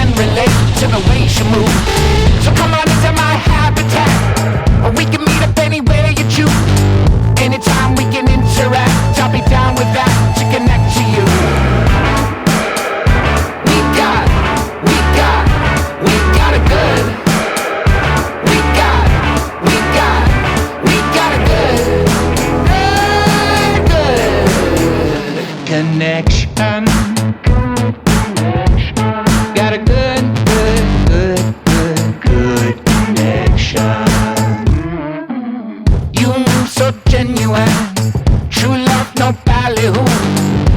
can relate to the way she moves. So come on into my habitat, or we can meet up anywhere you choose. Anytime we can interact, I'll be down with that to connect to you. We got a good. We got a good connection. Got a good connection. You move so genuine, true love, no ballyhoo.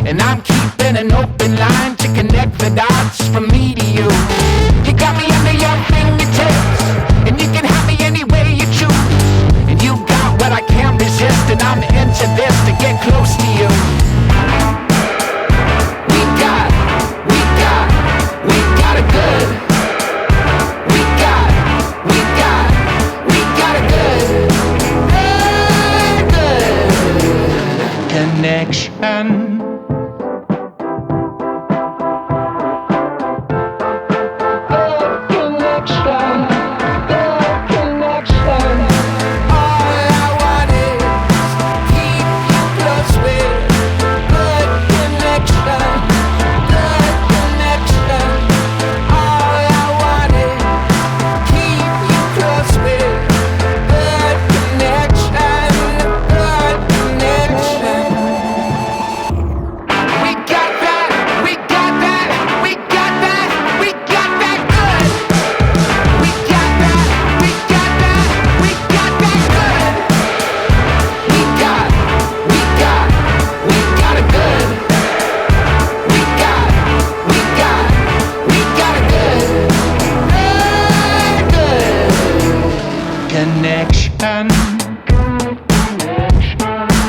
And I'm keeping an open line to connect the dots from me to you. You got me under your fingertips, and you can have me anywhere you choose. And you got what I can't resist, and I'm into this to get close to you. We got a good. We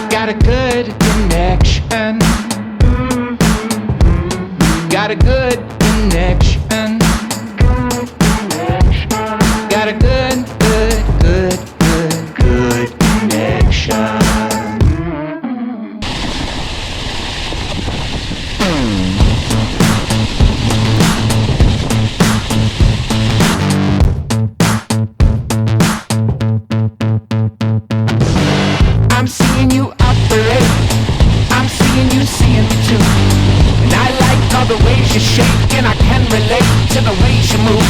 got a good connection. Got a good connection. Got a good connection. I'm seeing you operate. I'm seeing you seeing me too. And I like all the ways you shake, and I can relate to the ways you move.